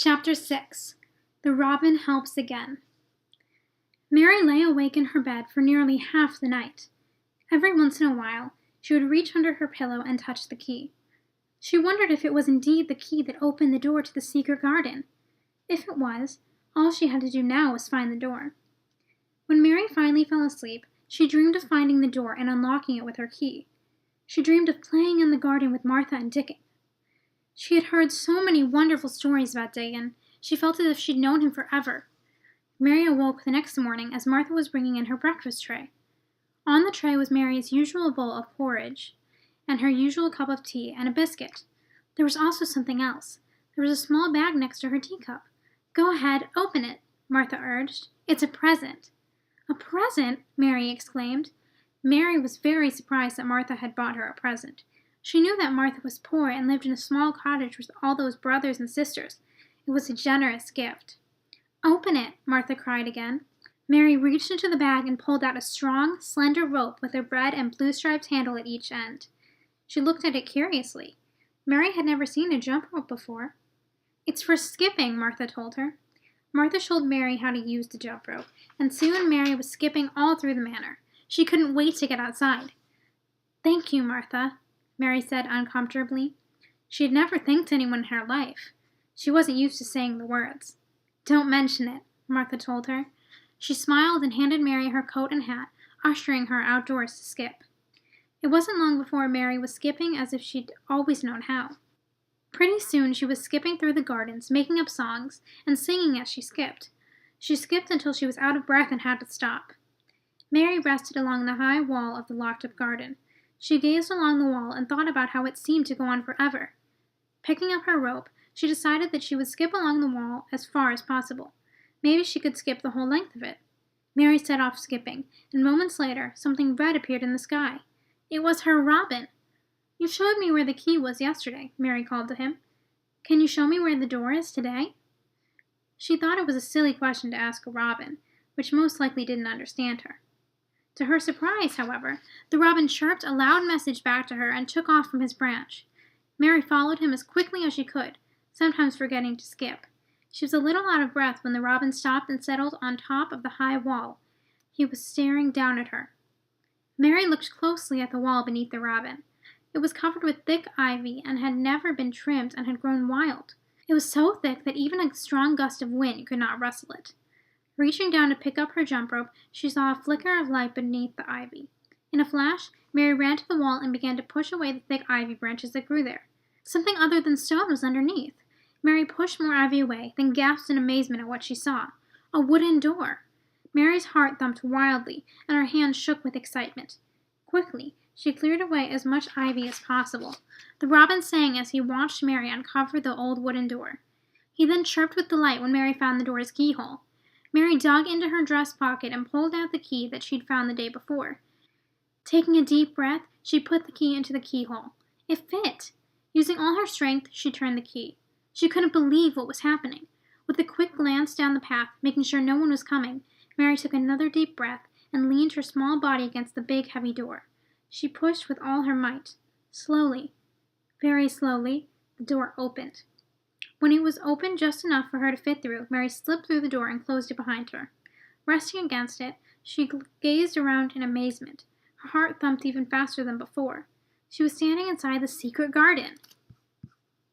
Chapter 6. The Robin Helps Again. Mary lay awake in her bed for nearly half the night. Every once in a while, she would reach under her pillow and touch the key. She wondered if it was indeed the key that opened the door to the secret garden. If it was, all she had to do now was find the door. When Mary finally fell asleep, she dreamed of finding the door and unlocking it with her key. She dreamed of playing in the garden with Martha and Dickon. She had heard so many wonderful stories about Dickon, she felt as if she'd known him forever. Mary awoke the next morning as Martha was bringing in her breakfast tray. On the tray was Mary's usual bowl of porridge, and her usual cup of tea and a biscuit. There was also something else. There was a small bag next to her teacup. "Go ahead, open it," Martha urged. "It's a present." "A present?" Mary exclaimed. Mary was very surprised that Martha had bought her a present. She knew that Martha was poor and lived in a small cottage with all those brothers and sisters. It was a generous gift. "Open it," Martha cried again. Mary reached into the bag and pulled out a strong, slender rope with a red and blue-striped handle at each end. She looked at it curiously. Mary had never seen a jump rope before. "It's for skipping," Martha told her. Martha showed Mary how to use the jump rope, and soon Mary was skipping all through the manor. She couldn't wait to get outside. "Thank you, Martha," Mary said uncomfortably. She had never thanked anyone in her life. She wasn't used to saying the words. "Don't mention it," Martha told her. She smiled and handed Mary her coat and hat, ushering her outdoors to skip. It wasn't long before Mary was skipping as if she'd always known how. Pretty soon she was skipping through the gardens, making up songs, and singing as she skipped. She skipped until she was out of breath and had to stop. Mary rested along the high wall of the locked-up garden. She gazed along the wall and thought about how it seemed to go on forever. Picking up her rope, she decided that she would skip along the wall as far as possible. Maybe she could skip the whole length of it. Mary set off skipping, and moments later, something red appeared in the sky. It was her robin. "You showed me where the key was yesterday," Mary called to him. "Can you show me where the door is today?" She thought it was a silly question to ask a robin, which most likely didn't understand her. To her surprise, however, the robin chirped a loud message back to her and took off from his branch. Mary followed him as quickly as she could, sometimes forgetting to skip. She was a little out of breath when the robin stopped and settled on top of the high wall. He was staring down at her. Mary looked closely at the wall beneath the robin. It was covered with thick ivy and had never been trimmed and had grown wild. It was so thick that even a strong gust of wind could not rustle it. Reaching down to pick up her jump rope, she saw a flicker of light beneath the ivy. In a flash, Mary ran to the wall and began to push away the thick ivy branches that grew there. Something other than stone was underneath. Mary pushed more ivy away, then gasped in amazement at what she saw. A wooden door! Mary's heart thumped wildly, and her hands shook with excitement. Quickly, she cleared away as much ivy as possible. The robin sang as he watched Mary uncover the old wooden door. He then chirped with delight when Mary found the door's keyhole. Mary dug into her dress pocket and pulled out the key that she'd found the day before. Taking a deep breath, she put the key into the keyhole. It fit! Using all her strength, she turned the key. She couldn't believe what was happening. With a quick glance down the path, making sure no one was coming, Mary took another deep breath and leaned her small body against the big, heavy door. She pushed with all her might. Slowly, very slowly, the door opened. When it was open just enough for her to fit through, Mary slipped through the door and closed it behind her. Resting against it, she gazed around in amazement. Her heart thumped even faster than before. She was standing inside the secret garden.